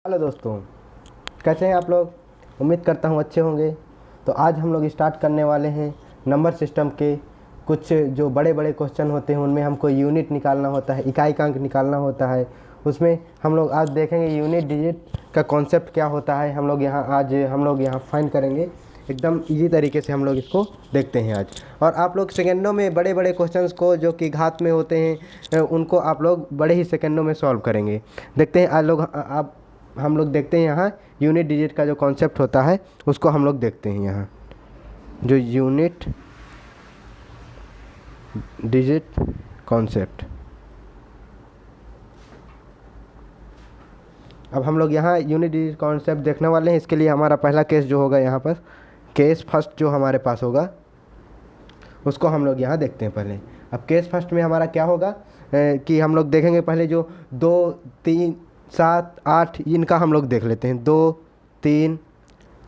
Hello दोस्तों, कैसे हैं आप लोग। उम्मीद करता हूँ अच्छे होंगे। तो आज हम लोग स्टार्ट करने वाले हैं नंबर सिस्टम के कुछ जो बड़े बड़े क्वेश्चन होते हैं, उनमें हमको यूनिट निकालना होता है, इकाई का अंक निकालना होता है। उसमें हम लोग आज देखेंगे यूनिट डिजिट का कॉन्सेप्ट क्या होता है। हम लोग यहाँ फाइंड करेंगे। एकदम इजी तरीके से हम लोग इसको देखते हैं आज। और आप लोग सेकंडों में बड़े बड़े क्वेश्चंस को जो कि घात में होते हैं उनको आप लोग बड़े ही सेकंडों में सॉल्व करेंगे। देखते हैं आज लोग आप हम लोग देखते हैं यहाँ यूनिट डिजिट का जो कॉन्सेप्ट होता है उसको हम लोग देखते हैं। यहाँ जो यूनिट डिजिट कॉन्सेप्ट, अब हम लोग यहाँ यूनिट डिजिट कॉन्सेप्ट देखने वाले हैं। इसके लिए हमारा पहला केस जो होगा, यहाँ पर केस फर्स्ट जो हमारे पास होगा उसको हम लोग यहाँ देखते हैं पहले। अब केस फर्स्ट में हमारा क्या होगा कि हम लोग देखेंगे पहले जो 2, 3, 7, 8 इनका हम लोग देख लेते हैं। 2, 3,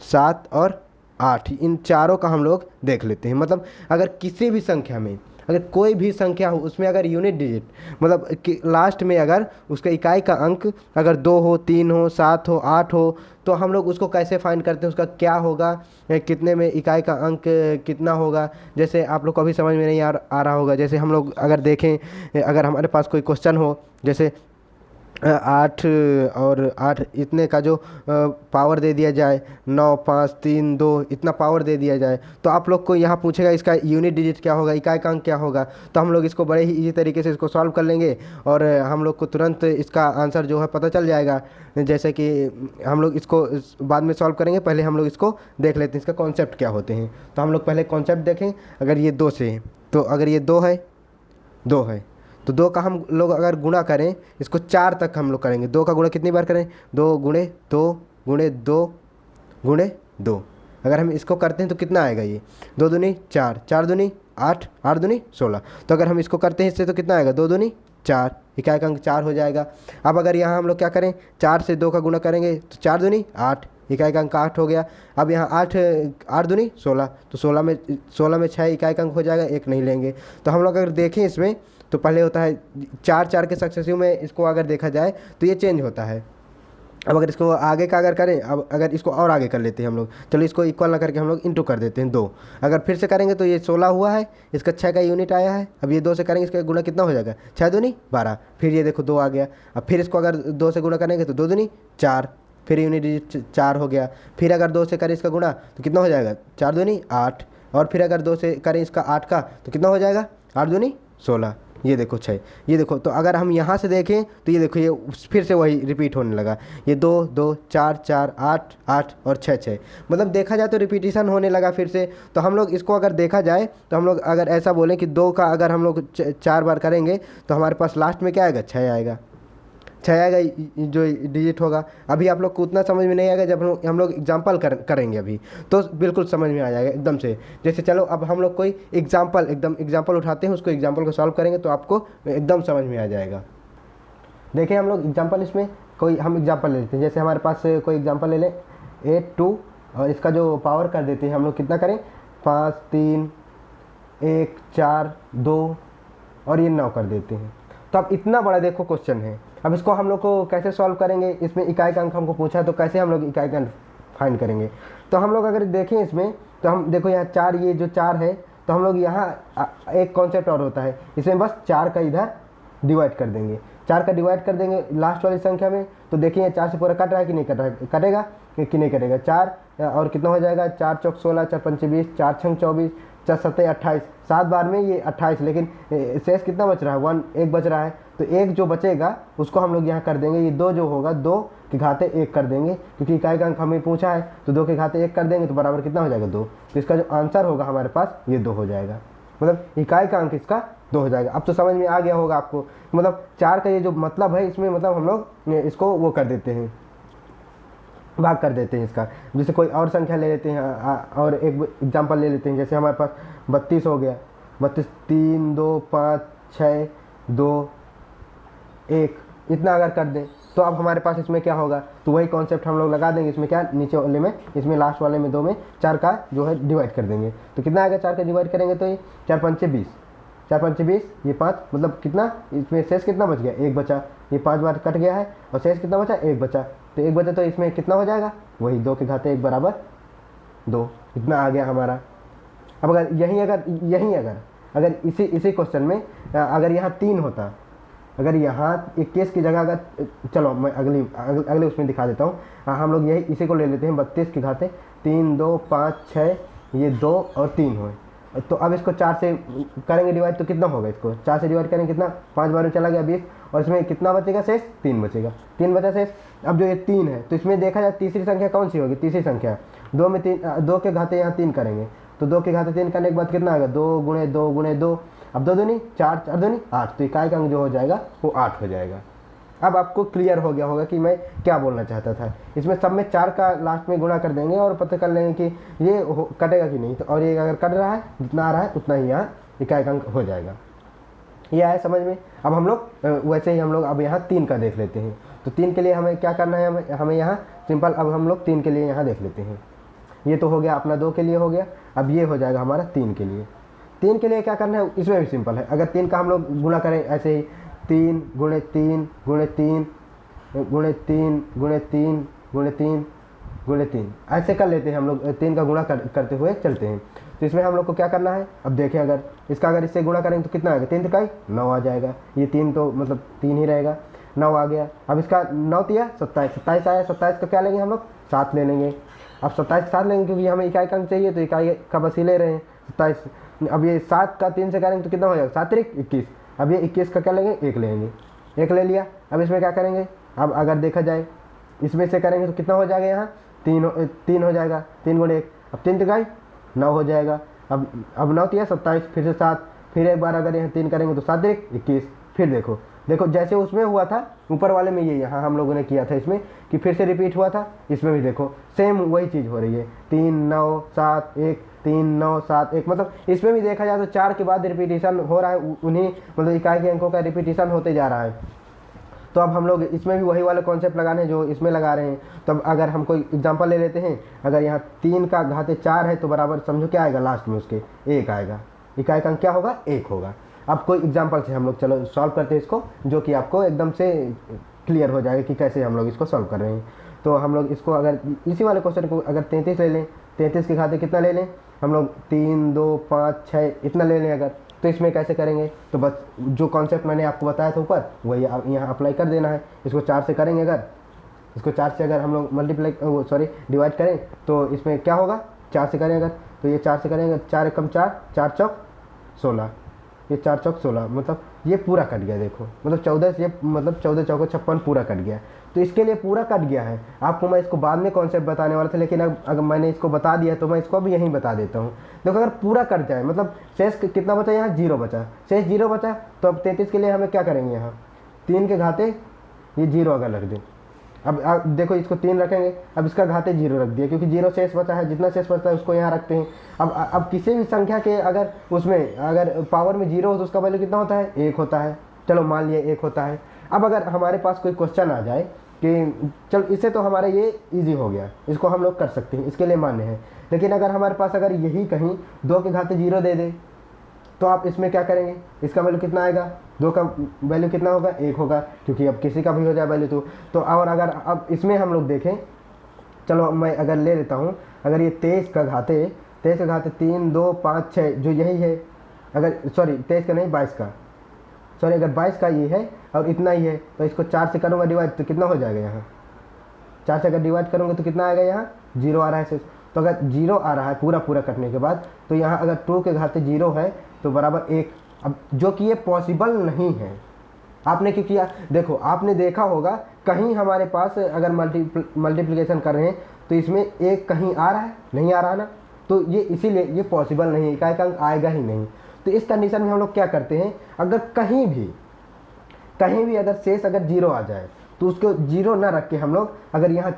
7 और 8 इन चारों का हम लोग देख लेते हैं। मतलब अगर किसी भी संख्या में, अगर कोई भी संख्या हो उसमें अगर यूनिट डिजिट मतलब कि लास्ट में अगर उसका इकाई का अंक अगर 2 हो, 3 हो, 7 हो, 8 हो, तो हम लोग उसको कैसे फाइंड करते हैं, उसका क्या होगा, कितने में इकाई का अंक कितना होगा। जैसे आप लोग को अभी समझ में नहीं आ रहा होगा। जैसे हम लोग अगर देखें, अगर हमारे पास कोई क्वेश्चन हो, जैसे 8 और 8 इतने का जो पावर दे दिया जाए, 9, 5, 3, 2 इतना पावर दे दिया जाए, तो आप लोग को यहाँ पूछेगा इसका यूनिट डिजिट क्या होगा, इकाई का अंक क्या होगा। तो हम लोग इसको बड़े ही इजी तरीके से इसको सॉल्व कर लेंगे और हम लोग को तुरंत इसका आंसर जो है पता चल जाएगा। जैसे कि हम लोग इसको बाद में सॉल्व करेंगे, पहले हम लोग इसको देख लेते हैं इसका कॉन्सेप्ट क्या होते हैं। तो हम लोग पहले कॉन्सेप्ट देखें। अगर ये 2 से है, तो अगर ये 2 है, 2 है तो 2 का हम लोग अगर गुणा करें, इसको 4 तक हम लोग करेंगे। 2 का गुणा कितनी बार करें, 2 गुणे 2 गुणे 2 गुणे 2। अगर हम इसको करते हैं तो कितना आएगा, ये 2 दूनी 4, 4 दूनी 8, 8 दूनी 16। तो अगर हम इसको करते हैं इससे तो कितना आएगा, 2 दूनी 4, इकाई का अंक 4 हो जाएगा। अब अगर यहाँ हम लोग क्या करें, 4 से 2 का गुणा करेंगे तो 4 दूनी 8, इकाई का अंक 8 हो गया। अब यहाँ 8 दूनी 16, तो 16 में 6 इकाई का अंक हो जाएगा, 1 नहीं लेंगे। तो हम लोग अगर देखें इसमें तो पहले होता है 4 4 के सक्सेसिव में, इसको अगर देखा जाए तो ये चेंज होता है। अब अगर इसको आगे का अगर करें, अब अगर इसको और आगे कर लेते हैं हम लोग, चलो इसको इक्वल ना करके हम लोग इंटू कर देते हैं 2। अगर फिर से करेंगे तो ये 16 हुआ है, इसका 6 का यूनिट आया है। अब ये 2 से करेंगे, इसका गुणा कितना हो जाएगा, 6 दूनी 12, फिर ये देखो 2 आ गया। अब फिर इसको अगर 2 से गुणा करेंगे तो 2 दूनी 4, फिर यूनिट डिजिट 4 हो गया। फिर अगर 2 से करें इसका गुणा तो कितना हो जाएगा, 4 दूनी 8, और फिर अगर 2 से करें इसका 8 का तो कितना हो जाएगा, 8 दूनी 16, ये देखो 6। ये देखो, तो अगर हम यहाँ से देखें तो ये देखो ये फिर से वही रिपीट होने लगा। ये 2 2 4 4 8 8 और 6 6, मतलब देखा जाए तो रिपीटिशन होने लगा फिर से। तो हम लोग इसको अगर देखा जाए तो हम लोग अगर ऐसा बोलें कि 2 का अगर हम लोग 4 बार करेंगे तो हमारे पास लास्ट में क्या आएगा, 6 आएगा। 6 आएगा जो डिजिट होगा। अभी आप लोग को उतना समझ में नहीं आएगा, जब हम लोग एग्जाम्पल करेंगे अभी तो बिल्कुल समझ में आ जाएगा एकदम से। जैसे चलो अब हम लोग कोई एग्जाम्पल उठाते हैं, उसको एग्जाम्पल को सॉल्व करेंगे तो आपको एकदम समझ में आ जाएगा। देखिए हम लोग एग्जाम्पल, इसमें कोई हम एग्जाम्पल ले लेते हैं। जैसे हमारे पास कोई एग्जाम्पल ले लें 8 2, और इसका जो पावर कर देते हैं हम लोग कितना करें, 5 3 1 4 2 और ये 9 कर देते हैं। तो अब इतना बड़ा देखो क्वेश्चन है, अब इसको हम लोग को कैसे सॉल्व करेंगे। इसमें इकाई का अंक हमको पूछा है, तो कैसे हम लोग इकाई का अंक फाइंड करेंगे। तो हम लोग अगर देखें इसमें, तो हम देखो यहाँ 4, ये जो 4 है, तो हम लोग यहाँ एक कॉन्सेप्ट और होता है, इसमें बस 4 का इधर डिवाइड कर देंगे, 4 का डिवाइड कर देंगे लास्ट वाली संख्या में। तो देखिए 4 से पूरा कट रहा है कि नहीं कट रहा है, कटेगा कि नहीं कटेगा। 4 और कितना हो जाएगा, 4 चौक 16, 4 पंचे 20, 4 छंग 24, 4 सत्ते 28, 7 बार में ये 28, लेकिन शेष कितना बच रहा है, 1 बच रहा है। तो 1 जो बचेगा उसको हम लोग यहाँ कर देंगे, ये 2 जो होगा 2 के घाते 1 कर देंगे, क्योंकि इकाई का अंक हमें पूछा है। तो 2 के घाते 1 कर देंगे तो बराबर कितना हो जाएगा, 2। तो इसका जो आंसर होगा हमारे पास ये 2 हो जाएगा, मतलब इकाई का अंक इसका 2 हो जाएगा। अब तो समझ में आ गया होगा आपको, मतलब 4 का ये जो मतलब है, इसमें मतलब हम लोग इसको वो कर देते हैं, भाग कर देते हैं इसका। जैसे कोई और संख्या ले लेते हैं और एक एग्जांपल ले लेते हैं। जैसे हमारे पास 32 हो गया, 32 3 2 5 6 2 1 इतना अगर कर दें तो अब हमारे पास इसमें क्या होगा, तो वही कॉन्सेप्ट हम लोग लगा देंगे। इसमें क्या, नीचे वाले में, इसमें लास्ट वाले में 2 में 4 का जो है डिवाइड कर देंगे। तो कितना आएगा, 4 का डिवाइड करेंगे तो ये 4 पंचे 20, 4 पंचे 20, ये 5, मतलब कितना, इसमें शेष कितना बच गया, 1 बचा। ये 5 बार कट गया है और शेष कितना बचा, 1 बचा। तो 1 बचे तो इसमें कितना हो जाएगा, वही 2 के घाते 1 बराबर 2, इतना आ गया हमारा। अब अगर अगर इसी क्वेश्चन में अगर यहाँ 3 होता, अगर यहाँ 21 की जगह अगर, चलो मैं अगले उसमें दिखा देता हूँ। हम लोग यही इसी को ले लेते हैं 32 के घाते 3 2 5 6, ये 2 और 3 हुए। तो अब इसको 4 से करेंगे डिवाइड तो कितना होगा, इसको 4 से डिवाइड करेंगे कितना, 5 बार में चला गया 20, और इसमें कितना बचेगा शेष, 3 बचेगा, 3 बचा शेष। अब जो ये 3 है तो इसमें देखा जाए तीसरी संख्या कौन सी होगी, तीसरी संख्या 2 में 2 के घाते यहाँ 3 करेंगे, तो 2 के घाते 3 करने के बाद कितना आएगा, 2 गुणे 2 गुणे 2, अब 2 दूनी 4, 4 दूनी 8, तो इकाई का अंक जो हो जाएगा वो 8 हो जाएगा। अब आपको क्लियर हो गया होगा कि मैं क्या बोलना चाहता था। इसमें सब में 4 का लास्ट में गुणा कर देंगे और पता कर लेंगे कि ये कटेगा कि नहीं, तो और ये अगर कट रहा है जितना आ रहा है उतना ही यहाँ इकाई का अंक हो जाएगा। ये आया समझ में। अब हम लोग वैसे ही हम लोग अब यहाँ 3 का देख लेते हैं। तो 3 के लिए हमें क्या करना है, हमें यहाँ सिंपल, अब हम लोग 3 के लिए यहाँ देख लेते हैं। ये तो हो गया अपना 2 के लिए हो गया, अब ये हो जाएगा हमारा 3 के लिए। 3 के लिए क्या करना है, इसमें भी सिंपल है। अगर 3 का हम लोग गुणा करें ऐसे ही 3 गुणे 3 गुणे 3 गुणे 3 गुणे 3 गुणे 3 गुणे 3 ऐसे कर लेते हैं हम लोग, 3 का गुणा करते हुए चलते हैं। तो इसमें हम लोग को क्या करना है, अब देखें अगर इसका अगर इससे गुणा करेंगे तो कितना आएगा, 3 इकाई 9 आ जाएगा। ये 3 तो मतलब 3 ही रहेगा, 9 आ गया। अब इसका 9 तिया 27, 27 आया, 27 का क्या लेंगे हम लोग, 7 ले लेंगे। अब 27 के 7 लेंगे क्योंकि हमें इकाई का अंक चाहिए, तो इकाई का बस ही ले रहे हैं 27। अब ये 7 का 3 से करेंगे तो कितना हो जाएगा, 7 3 21। अब ये 21 का क्या लेंगे, 1 लेंगे, 1 ले लिया। अब इसमें क्या करेंगे, अब अगर देखा जाए इसमें से करेंगे तो कितना हो जाएगा, यहाँ 3 हो जाएगा, 3 गुणे 1, अब 3 तिकाई 9 हो जाएगा। अब 9 तिया 27, फिर से 7, फिर एक बार अगर यहाँ 3 करेंगे तो 7 3 21। फिर देखो जैसे उसमें हुआ था ऊपर वाले में, ये यहाँ हम लोगों ने किया था इसमें कि फिर से रिपीट हुआ था, इसमें भी देखो सेम वही चीज़ हो रही है, 3 9 7 1 3 9 7 1। मतलब इसमें भी देखा जाए तो 4 के बाद रिपीटेशन हो रहा है, उन्हीं मतलब इकाई के अंकों का रिपीटेशन होते जा रहा है। तो अब हम लोग इसमें भी वही वाले कॉन्सेप्ट लगाने हैं जो इसमें लगा रहे हैं। तो अब अगर हम कोई एग्जांपल ले लेते हैं, अगर यहाँ 3 का घाते 4 है तो बराबर समझो क्या आएगा, लास्ट में उसके 1 आएगा, इकाई का अंक क्या होगा, 1 होगा। अब कोई एग्जांपल से हम लोग चलो सॉल्व करते हैं इसको, जो कि आपको एकदम से क्लियर हो जाएगा कि कैसे हम लोग इसको सॉल्व कर रहे हैं। तो हम लोग इसको अगर इसी वाले क्वेश्चन को अगर 33 ले लें, 33 के खाते कितना ले लें हम लोग, 3 2 5 6 इतना ले लें अगर, तो इसमें कैसे करेंगे, तो बस जो कॉन्सेप्ट मैंने आपको बताया था ऊपर वही यहाँ अप्लाई कर देना है। इसको 4 से करेंगे, अगर इसको 4 से अगर हम लोग डिवाइड करें तो इसमें क्या होगा, 4 से करें अगर, तो ये 4 से करेंगे, 4 एकम 4, 4 चौक 16, ये 4 चौक 16, मतलब ये पूरा कट गया। देखो मतलब 14 से, मतलब 14 चौको 56 पूरा कट गया। तो इसके लिए पूरा कट गया है। आपको मैं इसको बाद में कॉन्सेप्ट बताने वाला था, लेकिन अब अगर मैंने इसको बता दिया तो मैं इसको भी यहीं बता देता हूँ। देखो अगर पूरा कट जाए, मतलब शेष कितना बचा, यहाँ 0 बचा, शेष 0 बचा, तो अब 33 के लिए हमें क्या करेंगे, यहाँ 3 के घाते ये 0 अगर रख दें। अब देखो इसको 3 रखेंगे, अब इसका घाते 0 रख दिया क्योंकि 0 शेष बचा है, जितना शेष बचता है उसको यहाँ रखते हैं। अब किसी भी संख्या के अगर उसमें अगर पावर में 0 हो तो उसका वैल्यू कितना होता है, 1 होता है। चलो मान लिया 1 होता है। अब अगर हमारे पास कोई क्वेश्चन आ जाए कि चल इससे तो हमारे ये इजी हो गया, इसको हम लोग कर सकते हैं, इसके लिए मान्य है। लेकिन अगर हमारे पास अगर यही कहीं 2 के घाते 0 दे दे तो आप इसमें क्या करेंगे, इसका वैल्यू कितना आएगा, 2 का वैल्यू कितना होगा, 1 होगा, क्योंकि अब किसी का भी हो जाए वैल्यू तो और अगर अब इसमें हम लोग देखें, चलो मैं अगर ले लेता हूँ, अगर ये 23 का घाते 3 2 5 6 जो यही है, अगर 23 का नहीं 22 का, अगर 22 का ये है और इतना ही है, तो इसको 4 से करूँगा डिवाइड तो कितना हो जाएगा, यहाँ 4 से अगर डिवाइड करूँगा तो कितना आएगा, यहाँ 0 आ रहा है। तो अगर 0 आ रहा है पूरा कटने के बाद, तो यहाँ अगर 2 के घाते 0 है तो बराबर 1। अब जो कि ये पॉसिबल नहीं है, आपने क्यों किया, देखो आपने देखा होगा कहीं हमारे पास अगर मल्टीप्लिकेशन कर रहे हैं तो इसमें 1 कहीं आ रहा है, नहीं आ रहा ना, तो ये इसीलिए ये पॉसिबल नहीं है, इकाई का अंक आएगा ही नहीं। तो इस कंडीशन में हम लोग क्या करते हैं, अगर कहीं भी अगर शेष अगर 0 आ जाए तो उसको 0 ना रख के हम लोग अगर यहाँ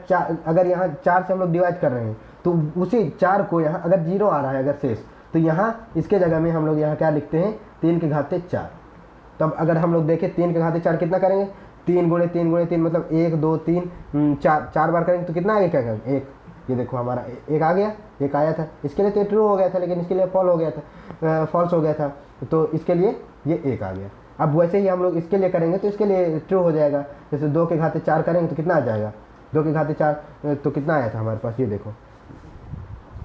4 से हम लोग डिवाइड कर रहे हैं तो उसी 4 को यहाँ अगर 0 आ रहा है अगर शेष, तो यहाँ इसके जगह में हम लोग यहाँ क्या लिखते हैं, 3 के घाते 4। तब अगर हम लोग देखें 3 के घाते 4 कितना करेंगे, 3 गुणे 3 गुणे 3 मतलब 1 2 3 4 बार करेंगे तो कितना आ गया, क्या करेंगे 1। ये देखो हमारा 1 आ गया, 1 आया था, इसके लिए तो ट्रू हो गया था, लेकिन इसके लिए फॉल्स हो गया था, तो इसके लिए ये 1 आ गया। अब वैसे ही हम लोग इसके लिए करेंगे तो इसके लिए ट्रू हो जाएगा। जैसे 2 के घाते 4 करेंगे तो कितना आ जाएगा, 2 के घाते 4 तो कितना आया था हमारे पास, ये देखो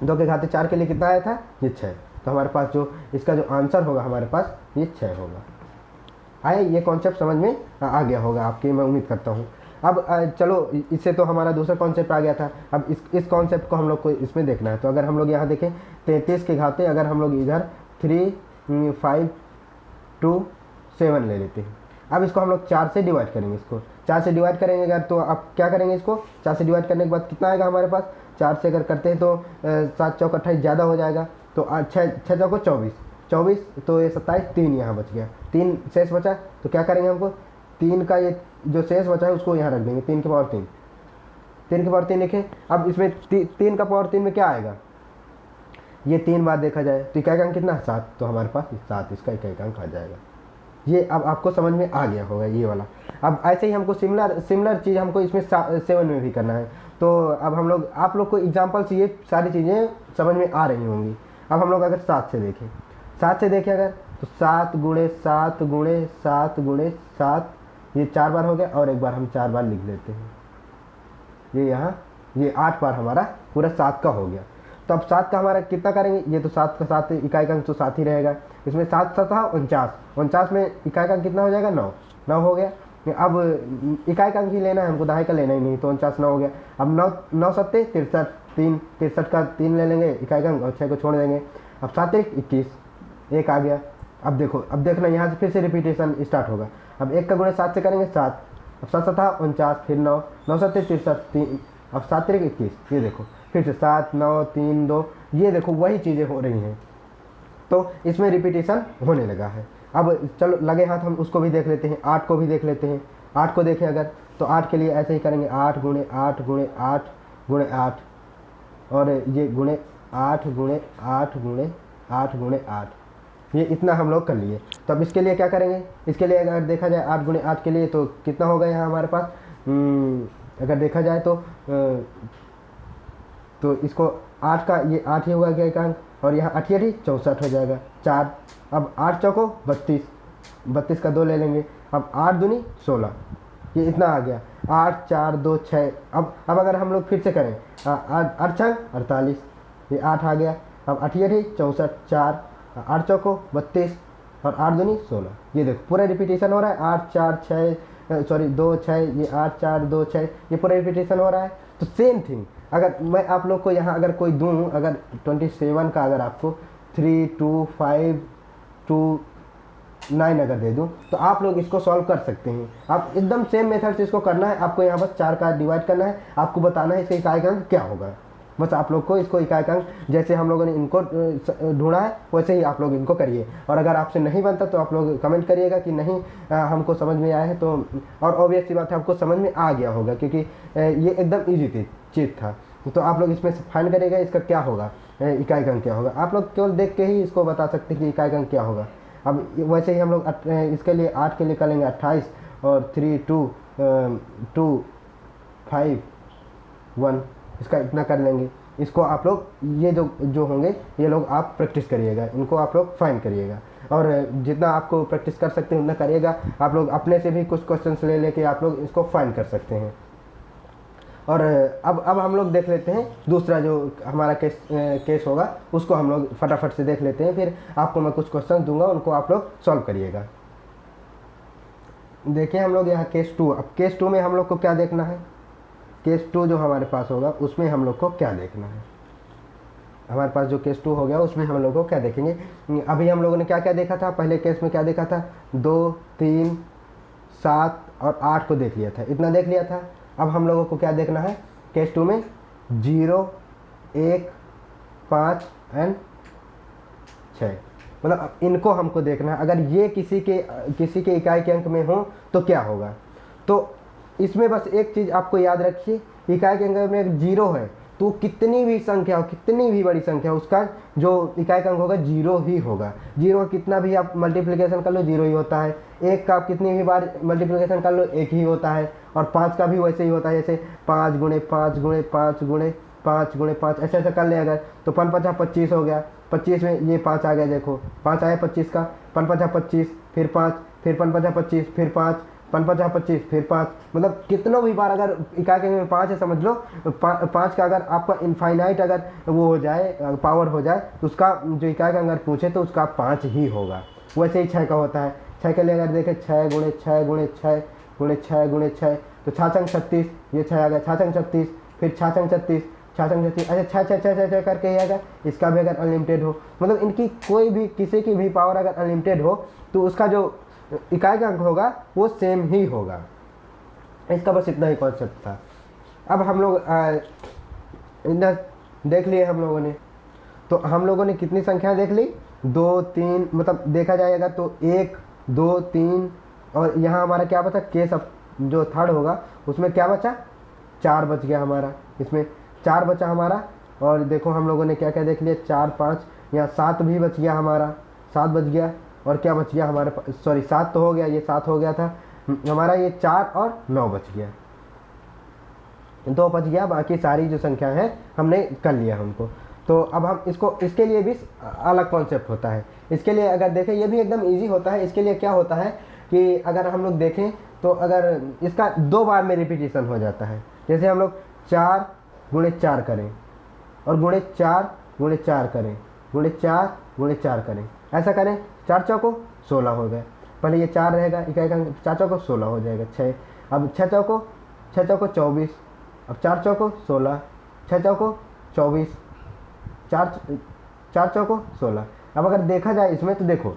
2 के घाते 4 के लिए कितना आया था, ये 6। तो हमारे पास जो इसका जो आंसर होगा हमारे पास ये 6 होगा। आया, ये कॉन्सेप्ट समझ में आ गया होगा आपकी, मैं उम्मीद करता हूँ। अब चलो इससे तो हमारा दूसरा कॉन्सेप्ट आ गया था। अब इस कॉन्सेप्ट को हम लोग को इसमें देखना है। तो अगर हम लोग यहाँ देखें 33 के घाते अगर हम लोग इधर 3, 5, 2, 7 ले लेते हैं। अब इसको हम लोग 4 से डिवाइड करेंगे, इसको 4 से डिवाइड करेंगे अगर, तो अब क्या करेंगे, इसको 4 से डिवाइड करने के बाद कितना आएगा हमारे पास, 4 से अगर करते हैं तो 7 चौक 28 ज़्यादा हो जाएगा, तो 6 चौको 24, तो ये 27, 3 यहाँ बच गया, 3 शेष बचा। तो क्या करेंगे, हमको 3 का ये जो शेष बचा है उसको यहाँ रख देंगे, 3 की पावर 3, 3 की पावर 3 लिखे। अब इसमें 3 का पावर 3 में क्या आएगा, ये 3 बार देखा जाए तो इकाई अंक कितना, 7, तो हमारे पास 7 इसका इकाई अंक आ जाएगा। ये अब आपको समझ में आ गया होगा ये वाला। अब ऐसे ही हमको सिमिलर चीज़ हमको इसमें 7 में भी करना है। तो अब हम लोग, आप लोग को एग्जाम्पल से ये सारी चीज़ें समझ में आ रही होंगी। अब हम लोग अगर 7 से देखें, 7 से देखें अगर, तो 7 गुणे 7 गुणे 7 गुणे 7, ये 4 बार हो गया, और एक बार हम 4 बार लिख लेते हैं, ये यहाँ ये 8 बार हमारा पूरा 7 का हो गया। तो अब 7 का हमारा कितना करेंगे, ये तो 7 का 7 इकाई का अंक तो 7 ही रहेगा। इसमें 7 7 49, 49 में इकाई का अंक कितना हो जाएगा, 9 हो गया। अब इकाई का अंक ही लेना है हमको, दहाई का लेना ही नहीं, तो 49 9 हो गया। अब 9 7 63, 63 का 3 ले लेंगे इकाई का अंक, और 6 को छोड़ देंगे। अब 7 21, 1 आ गया। अब देखो, अब देखना यहाँ से फिर से रिपीटेशन स्टार्ट होगा। अब 1 का गुणे 7 से करेंगे 7, अब 7 7 49, फिर 9 7 63, 3, अब 7 21, ये देखो फिर से 7 9 3 2, ये देखो वही चीज़ें हो रही हैं, तो इसमें रिपीटेशन होने लगा है। अब चलो लगे हाथ हम उसको भी देख लेते हैं, 8 को भी देख लेते हैं। 8 को देखें अगर, तो 8 के लिए ऐसे ही करेंगे, 8 गुणे 8 गुणे 8 गुणे 8, और ये गुणे 8 गुणे 8 गुणे 8 गुणे 8, ये इतना हम लोग कर लिए। तो अब इसके लिए क्या करेंगे, इसके लिए अगर देखा जाए 8 गुणे 8 के लिए तो कितना होगा यहाँ हमारे पास, अगर देखा जाए तो इसको 8 का ये 8 ही होगा क्या एक अंक, और यहाँ 8 ही 64 हो जाएगा 4। अब 8 चौको 32, 32 का 2 ले लेंगे। अब 8 दूनी 16, ये इतना आ गया, 8 4 2 6। अब अगर हम लोग फिर से करें 8 6 48, ये 8 आ गया। अब 8 ही 64 4, 8 चौको 32, और 8 दूनी 16, ये देखो पूरा रिपीटेशन हो रहा है। 8 4 6 सॉरी 2 6, ये 8 4 2 6, ये पूरा रिपीटेशन हो रहा है। तो सेम थिंग अगर मैं आप लोग को यहाँ अगर कोई दूँ, अगर 27 का अगर आपको 3 2 5 2 9 अगर दे दूँ, तो आप लोग इसको सॉल्व कर सकते हैं। आप एकदम सेम मेथड से इसको करना है। आपको यहाँ बस 4 का डिवाइड करना है, आपको बताना है इसका इकाई अंक क्या होगा। बस आप लोग को इसको इकाई अंक जैसे हम लोगों ने इनको ढूंढा है वैसे ही आप लोग इनको करिए। और अगर आपसे नहीं बनता तो आप लोग कमेंट करिएगा कि नहीं हमको समझ में आया है। तो और ऑब्वियस सी बात है आपको समझ में आ गया होगा, क्योंकि ये एकदम ईजी चीज़ था। तो आप लोग इसमें से फाइंड करिएगा इसका क्या होगा, इकाई अंक क्या होगा। आप लोग केवल देख के ही इसको बता सकते हैं कि इकाई अंक क्या होगा। अब वैसे ही हम लोग इसके लिए 8 के लिए करेंगे 28, और 3 2 2 5 1, इसका इतना कर लेंगे। इसको आप लोग ये जो होंगे ये लोग आप प्रैक्टिस करिएगा, इनको आप लोग फाइंड करिएगा, और जितना आपको प्रैक्टिस कर सकते हैं उतना करिएगा। आप लोग अपने से भी कुछ क्वेश्चंस ले लेके आप लोग इसको फाइंड कर सकते हैं। और अब हम लोग देख लेते हैं दूसरा जो हमारा केस होगा, उसको हम लोग फटाफट से देख लेते हैं। फिर आपको मैं कुछ क्वेश्चन दूंगा, उनको आप लोग सॉल्व करिएगा। देखिए हम लोग यहाँ केस 2, अब केस 2 में हम लोग को क्या देखना है, केस 2 जो हमारे पास होगा उसमें हम लोग को क्या देखना है। हमारे पास जो केस 2 हो गया उसमें हम लोग को क्या देखेंगे। अभी हम लोगों ने क्या क्या देखा था, पहले केस में क्या देखा था, 2 3 7 और 8 को देख लिया था, इतना देख लिया था। अब हम लोगों को क्या देखना है केस 2 में, 0 1 5 एंड 6, मतलब इनको हमको देखना है। अगर ये किसी के इकाई के अंक में हो तो क्या होगा। तो इसमें बस एक चीज़ आपको याद रखिए, इकाई के अंक में एक 0 है तो कितनी भी संख्या हो, कितनी भी बड़ी संख्या हो, उसका जो इकाई का अंक होगा 0 ही होगा। 0 का कितना भी आप मल्टीप्लिकेशन कर लो 0 ही होता है। 1 का आप कितनी भी बार मल्टीप्लिकेशन कर लो 1 ही होता है। और 5 का भी वैसे ही होता है, जैसे 5 गुणे 5 गुणे 5 गुणे 5 गुणे 5, ऐसे ऐसे कर ले अगर, तो 5 5 25 हो गया। 25 में ये 5 आ गया, देखो 5 आया 25 का, 5 5 25, फिर 5, फिर 5 5 25, फिर 5 5 5 25, फिर 5, मतलब कितनों भी बार अगर इकाई के अंक में 5 है समझ लो, 5 का अगर आपका इनफाइनाइट अगर वो हो जाए, पावर हो जाए, तो उसका जो इकाई का अंक अगर पूछे तो उसका 5 ही होगा। वैसे ही 6 का होता है। 6 के लिए अगर देखें 6 गुणे 6 गुणे 6 गुणे 6 गुणे 6, तो 6 अंक 36, ये 6 आ गया 6 अंक 36, फिर 6 अंक 36, 6 अंक 36, अच्छा 6 6 6 6 करके ही आएगा। इसका भी अगर अनलिमिटेड हो, मतलब इनकी कोई भी किसी की भी पावर अगर अनलिमिटेड हो तो उसका जो इकाई का अंक होगा वो सेम ही होगा। इसका बस इतना ही कॉन्सेप्ट था। अब हम लोग इधर देख लिए हम लोगों ने, तो हम लोगों ने कितनी संख्या देख ली, 2 3, मतलब देखा जाएगा तो 1 2 3, और यहाँ हमारा क्या बचा, केस अब जो थर्ड होगा उसमें क्या बचा, 4 बच गया हमारा, इसमें 4 बचा हमारा। और देखो हम लोगों ने क्या क्या देख लिया, 4 5, यहाँ 7 भी बच गया हमारा, 7 बच गया। और क्या बच गया हमारे पास, सॉरी 7 तो हो गया, ये 7 हो गया था हमारा, ये 4 और 9 बच गया, 2 बच गया। बाकी सारी जो संख्या है हमने कर लिया हमको। तो अब हम इसको, इसके लिए भी अलग कॉन्सेप्ट होता है। इसके लिए अगर देखें ये भी एकदम इजी होता है। इसके लिए क्या होता है कि अगर हम लोग देखें तो अगर इसका 2 बार में रिपीटिशन हो जाता है, जैसे हम लोग 4 गुणे 4 करें और गुणे 4 गुणे 4 करें, गुणे 4 गुणे 4 करें, ऐसा करें, 4 चौको 16 हो गए। पहले ये 4 रहेगा, इकाई का 4 चौको 16 हो जाएगा 6। अब 6 चौको 24, अब 4 चौको 16, 6 चौको 24, 4 चौको 16। अब अगर देखा जाए इसमें तो देखो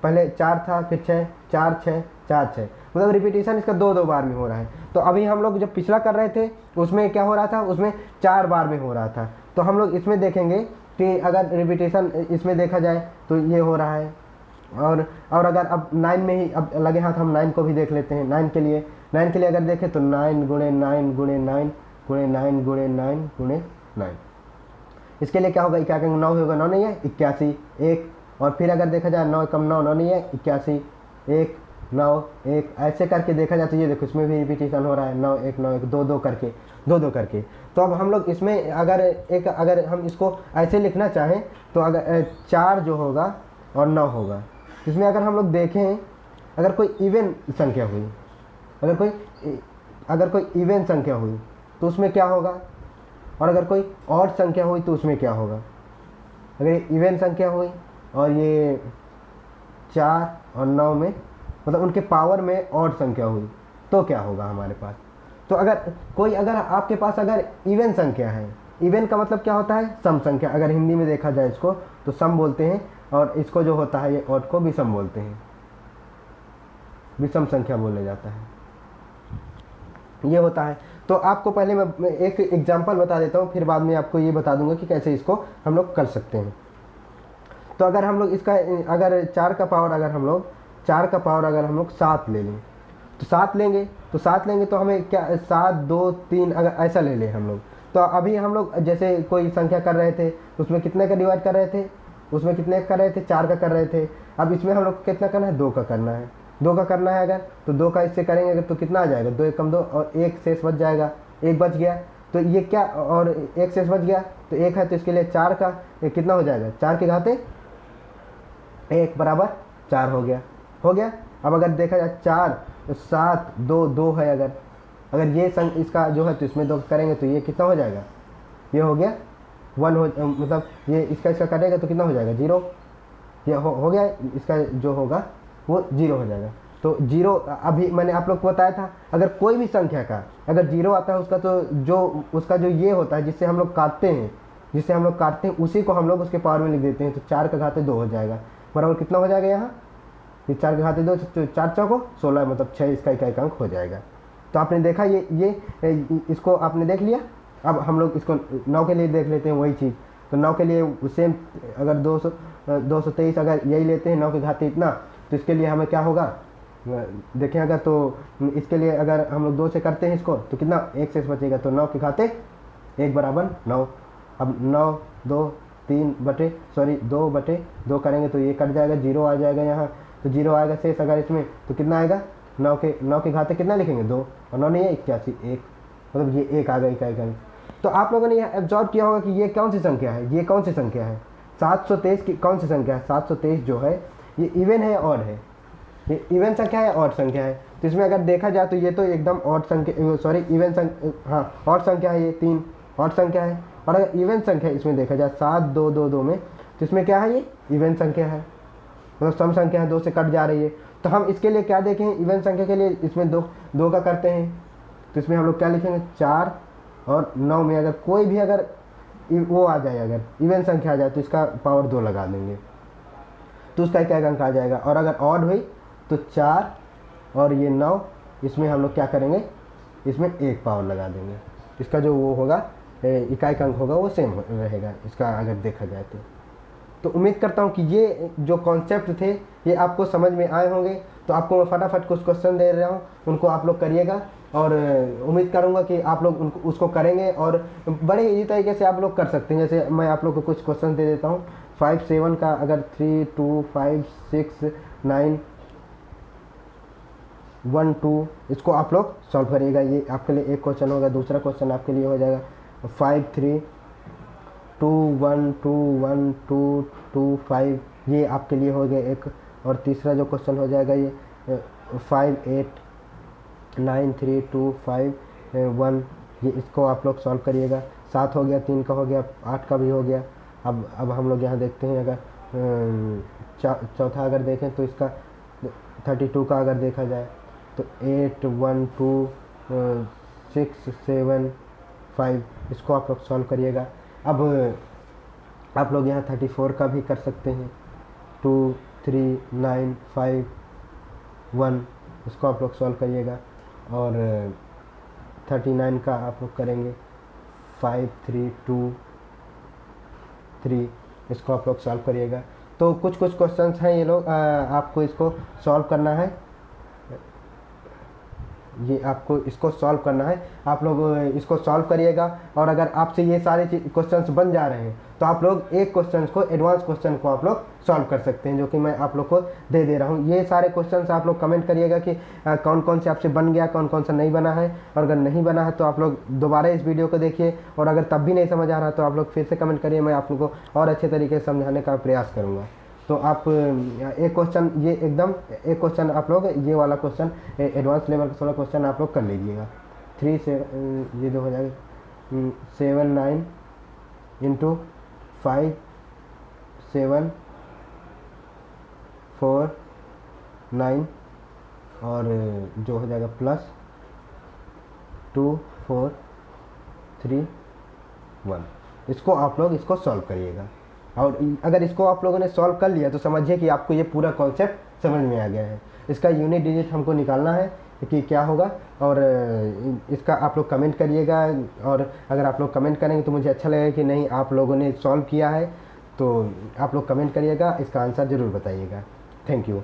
पहले 4 था, फिर 6, 4 6 4 6, मतलब रिपीटिशन इसका 2 बार में हो रहा है। तो अभी हम लोग जब पिछला कर रहे थे उसमें क्या हो रहा था, उसमें 4 बार में हो रहा था। तो हम लोग इसमें देखेंगे कि अगर रिपीटिशन इसमें देखा जाए तो ये हो रहा है। और अगर अब 9 में ही अब लगे हाथ, हम 9 को भी देख लेते हैं। 9 के लिए अगर देखें तो 9 गुणे 9 गुणे 9 गुणे 9 गुणे 9 गुणे 9, इसके लिए क्या होगा, इक्यासी का 9 होगा, 9 नहीं है 81 1। और फिर अगर देखा जाए 9 कम 9 9 नहीं है 81 1 9 1, ऐसे करके देखा जाए तो ये देखो इसमें भी रिपीटिशन हो रहा है, 9 1 9 1 2 2 करके 2 2 करके। तो अब हम लोग इसमें अगर हम इसको ऐसे लिखना चाहें तो अगर 4 जो होगा और 9 होगा, इसमें अगर हम लोग देखें, अगर कोई इवन संख्या हुई, अगर कोई इवन संख्या हुई तो उसमें क्या होगा, और अगर कोई ऑड संख्या हुई तो उसमें क्या होगा। अगर ये इवन संख्या हुई और ये 4 और 9 में, मतलब उनके पावर में ऑड संख्या हुई तो क्या होगा हमारे पास। तो अगर आपके पास अगर इवन संख्या है, इवन का मतलब क्या होता है, सम संख्या। अगर हिंदी में देखा जाए इसको तो सम बोलते हैं, और इसको जो होता है ये ऑड को विषम बोलते हैं, विषम संख्या बोला जाता है, ये होता है। तो आपको पहले मैं एक एग्जांपल बता देता हूँ, फिर बाद में आपको ये बता दूंगा कि कैसे इसको हम लोग कर सकते हैं। तो अगर हम लोग इसका अगर 4 का पावर अगर हम लोग 7 ले लें, तो 7 लेंगे तो हमें क्या 7 2 3 अगर ऐसा ले लें हम लोग। तो अभी हम लोग जैसे कोई संख्या कर रहे थे तो उसमें कितने का डिवाइड कर रहे थे, 4 का कर रहे थे। अब इसमें हम लोग कितना करना है, 2 का करना है, 2 का करना है अगर, तो 2 का इससे करेंगे अगर तो कितना आ जाएगा, 2 1 कम 2 और 1 शेष बच जाएगा, 1 बच गया। तो ये क्या, और 1 शेष बच गया तो 1 है, तो इसके लिए 4 का कितना हो जाएगा, 4 के घाते 1 बराबर 4 हो गया। अब अगर देखा जाए 4 तो 7 2 2 है, अगर ये इसका जो है तो इसमें 2 करेंगे तो ये कितना हो जाएगा, ये हो गया 1 हो, मतलब ये इसका कटेगा तो कितना हो जाएगा 0, ये हो गया, इसका जो होगा वो 0 हो जाएगा। तो 0 अभी मैंने आप लोग को बताया था, अगर कोई भी संख्या का अगर 0 आता है उसका, तो उसका जो ये होता है जिससे हम लोग काटते हैं उसी को हम लोग उसके पावर में लिख देते हैं। तो 4 का घाते 2 हो जाएगा, बराबर कितना हो जाएगा यहाँ, ये 4 का घाते 2, तो 4 चौको 16, मतलब 6 इसका इकाई अंक हो जाएगा। तो आपने देखा ये इसको आपने देख लिया। अब हम लोग इसको 9 के लिए देख लेते हैं वही चीज़। तो 9 के लिए सेम, अगर 223 अगर यही लेते हैं 9 के घाते इतना, तो इसके लिए हमें क्या होगा देखें अगर, तो इसके लिए अगर हम लोग 2 से करते हैं इसको तो कितना 1 शेष बचेगा, तो 9 के घाते 1 बराबर 9। अब 9 2 2 करेंगे तो ये कट जाएगा, 0 आ जाएगा यहाँ, तो 0 आएगा शेष अगर इसमें, तो कितना आएगा 9 के घाते कितना लिखेंगे 2, और 9 नहीं है 81 1, मतलब ये 1 आ गया इकाई अंक। तो आप लोगों ने यह एब्जॉर्व किया होगा कि ये कौन सी संख्या है, 723 की कौन सी संख्या है। 723 जो है ये इवन है, ऑड है, ये इवन संख्या है, ऑड संख्या है। तो इसमें अगर देखा जाए तो ये तो एकदम ऑड संख्या, सॉरी इवन संख्या, हाँ ऑड संख्या है, ये 3 ऑड संख्या है। और अगर इवन संख्या इसमें देखा जाए 7 2 2 2 में, तो इसमें क्या है, ये इवन संख्या है, मतलब सम संख्या है, 2 से कट जा रही है। तो हम इसके लिए क्या देखें, इवन संख्या के लिए इसमें 2 का करते हैं, तो इसमें हम लोग क्या लिखेंगे 4 और 9 में अगर कोई भी अगर वो आ जाए, अगर इवन संख्या आ जाए तो इसका पावर 2 लगा देंगे, तो उसका एक अंक आ जाएगा। और अगर ऑड हुई तो 4 और ये 9, इसमें हम लोग क्या करेंगे, इसमें 1 पावर लगा देंगे। इसका जो वो होगा इकाई का अंक होगा वो सेम रहेगा इसका, अगर देखा जाए तो उम्मीद करता हूँ कि ये जो कॉन्सेप्ट थे ये आपको समझ में आए होंगे। तो आपको मैं फटाफट कुछ क्वेश्चन दे रहा हूँ, उनको आप लोग करिएगा, और उम्मीद करूँगा कि आप लोग उनको उसको करेंगे और बड़े इजी तरीके से आप लोग कर सकते हैं। जैसे मैं आप लोग को कुछ क्वेश्चन दे देता हूँ। 5 7 का अगर 3 2 5 6 9 1 2, इसको आप लोग सॉल्व करिएगा। ये आपके लिए एक क्वेश्चन होगा। दूसरा क्वेश्चन आपके लिए हो जाएगा 5 3 2 1 2 1 2 2 5, ये आपके लिए हो गया एक। और तीसरा जो क्वेश्चन हो जाएगा ये 5 8 9 3 2 5 1, ये इसको आप लोग सॉल्व करिएगा। 7 हो गया, 3 का हो गया, 8 का भी हो गया। अब हम लोग यहाँ देखते हैं, अगर चौथा अगर देखें तो इसका 32 का अगर देखा जाए तो 8 1 2 6 7 5, इसको आप लोग सॉल्व करिएगा। अब आप लोग यहाँ 34 का भी कर सकते हैं, 2 3 9 5 1, इसको आप लोग सॉल्व करिएगा। और 39 का आप लोग करेंगे 5 3 2 3, इसको आप लोग सॉल्व करिएगा। तो कुछ क्वेश्चंस हैं ये लोग, आपको इसको सॉल्व करना है, ये आपको इसको सॉल्व करना है। आप लोग इसको सॉल्व करिएगा। और अगर आपसे ये सारे क्वेश्चंस बन जा रहे हैं तो आप लोग एक क्वेश्चन को, एडवांस क्वेश्चन को आप लोग सॉल्व कर सकते हैं, जो कि मैं आप लोग को दे रहा हूँ। ये सारे क्वेश्चंस आप लोग कमेंट करिएगा कि कौन कौन से आपसे बन गया, कौन कौन सा नहीं बना है। और अगर नहीं बना है तो आप लोग दोबारा इस वीडियो को देखिए, और अगर तब भी नहीं समझ आ रहा तो आप लोग फिर से कमेंट करिए, मैं आप लोग को और अच्छे तरीके से समझाने का प्रयास करूँगा। तो आप एक क्वेश्चन, ये एकदम एक क्वेश्चन आप लोग, ये वाला क्वेश्चन एडवांस लेवल का थोड़ा क्वेश्चन आप लोग कर लीजिएगा। 3 से ये जो हो जाएगा 7 9 इंटू 5 7 4 9, और जो हो जाएगा प्लस 2 4 3 1, इसको आप लोग इसको सॉल्व करिएगा। और अगर इसको आप लोगों ने सॉल्व कर लिया तो समझिए कि आपको ये पूरा कॉन्सेप्ट समझ में आ गया है। इसका यूनिट डिजिट हमको निकालना है कि क्या होगा, और इसका आप लोग कमेंट करिएगा। और अगर आप लोग कमेंट करेंगे तो मुझे अच्छा लगेगा कि नहीं आप लोगों ने सॉल्व किया है, तो आप लोग कमेंट करिएगा, इसका आंसर ज़रूर बताइएगा। Thank you.